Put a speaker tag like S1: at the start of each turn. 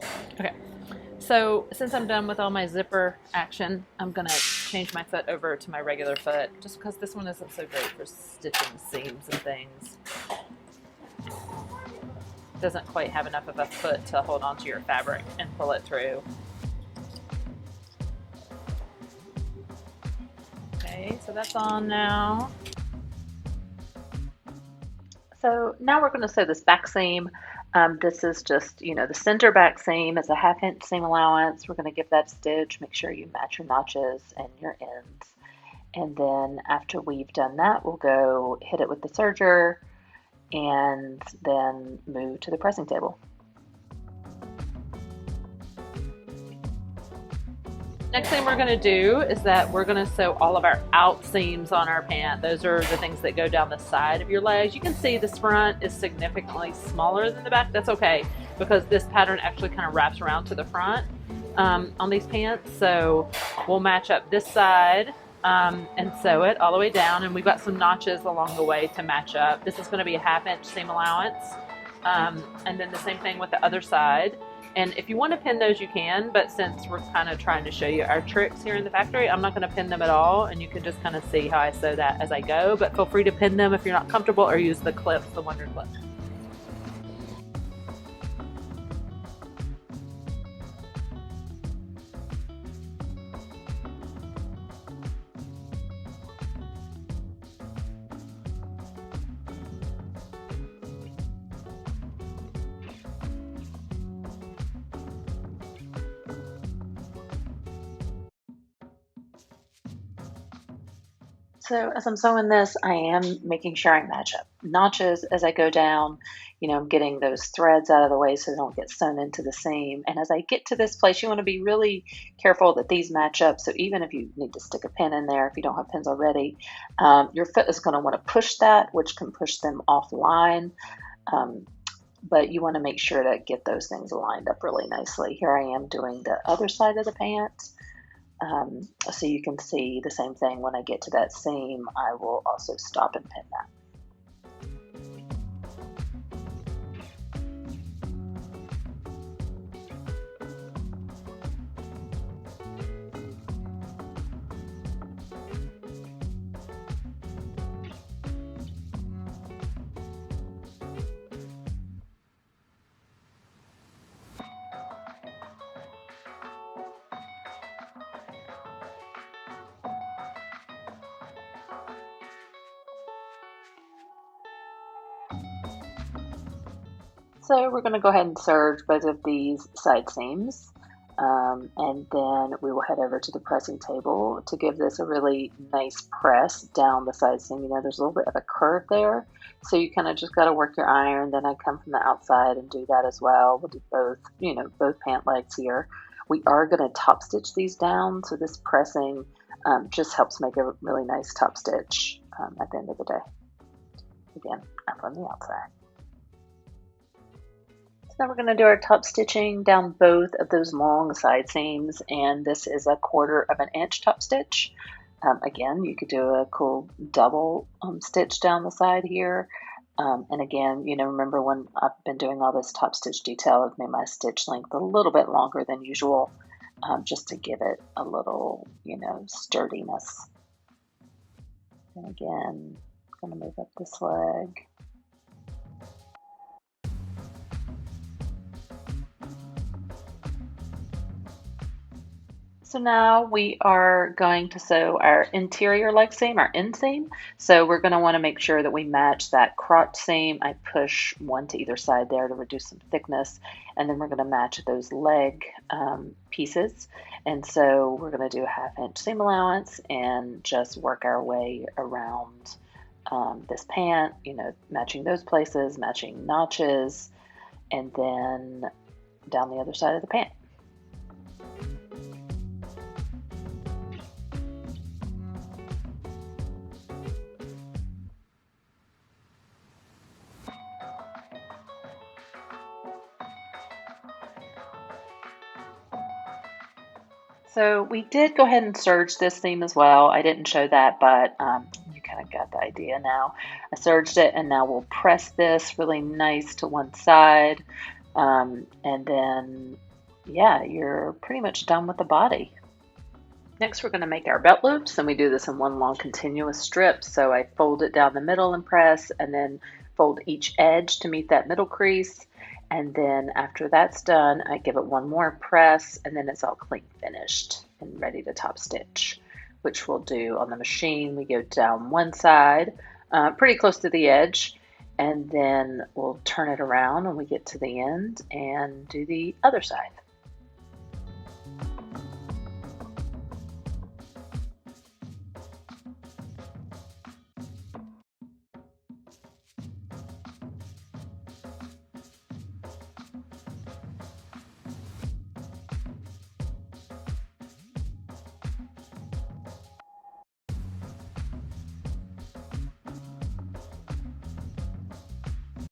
S1: Okay, so since I'm done with all my zipper action, I'm gonna change my foot over to my regular foot just because this one isn't so great for stitching seams and things. Doesn't quite have enough of a foot to hold onto your fabric and pull it through. Okay, so that's on now. So now we're going to sew this back seam. This is just, the center back seam is a 1/2 inch seam allowance. We're going to give that a stitch. Make sure you match your notches and your ends. And then after we've done that, we'll go hit it with the serger and then move to the pressing table. Next thing we're going to do is that we're going to sew all of our out seams on our pant. Those are the things that go down the side of your legs. You can see this front is significantly smaller than the back. That's okay because this pattern actually kind of wraps around to the front on these pants. So we'll match up this side and sew it all the way down, and we've got some notches along the way to match up. This is going to be a 1/2 inch seam allowance, and then the same thing with the other side. And if you want to pin those, you can, but since we're kind of trying to show you our tricks here in the factory, I'm not going to pin them at all, and you can just kind of see how I sew that as I go, but feel free to pin them if you're not comfortable, or use the clip, the Wonder Clip. So as I'm sewing this, I am making sure I match up notches as I go down. I'm getting those threads out of the way so they don't get sewn into the seam. And as I get to this place, you want to be really careful that these match up. So even if you need to stick a pin in there, if you don't have pins already, your foot is going to want to push that, which can push them offline. But you want to make sure to get those things lined up really nicely. Here I am doing the other side of the pant. So you can see the same thing. When I get to that seam, I will also stop and pin that. So we're going to go ahead and serge both of these side seams, and then we will head over to the pressing table to give this a really nice press down the side seam. There's a little bit of a curve there, so you kind of just got to work your iron. Then I come from the outside and do that as well. We'll do both, both pant legs here. We are going to top stitch these down, so this pressing just helps make a really nice top stitch at the end of the day. Again, I'm from the outside. Now we're going to do our top stitching down both of those long side seams, and this is a 1/4 inch top stitch. Again, you could do a cool double stitch down the side here. And again, remember when I've been doing all this top stitch detail, I've made my stitch length a little bit longer than usual, just to give it a little, sturdiness. And again, I'm going to move up this leg. So now we are going to sew our interior leg seam, our inseam. So we're going to want to make sure that we match that crotch seam. I push one to either side there to reduce some thickness, and then we're going to match those leg pieces. And so we're going to do a 1/2 inch seam allowance and just work our way around this pant, matching those places, matching notches, and then down the other side of the pant. So we did go ahead and serge this seam as well. I didn't show that, but you kind of got the idea now. I serged it, and now we'll press this really nice to one side, and then yeah, you're pretty much done with the body. Next, we're going to make our belt loops, and we do this in one long continuous strip. So I fold it down the middle and press, and then fold each edge to meet that middle crease. And then after that's done, I give it one more press, and then it's all clean finished and ready to top stitch, which we'll do on the machine. We go down one side, pretty close to the edge, and then we'll turn it around when we get to the end and do the other side.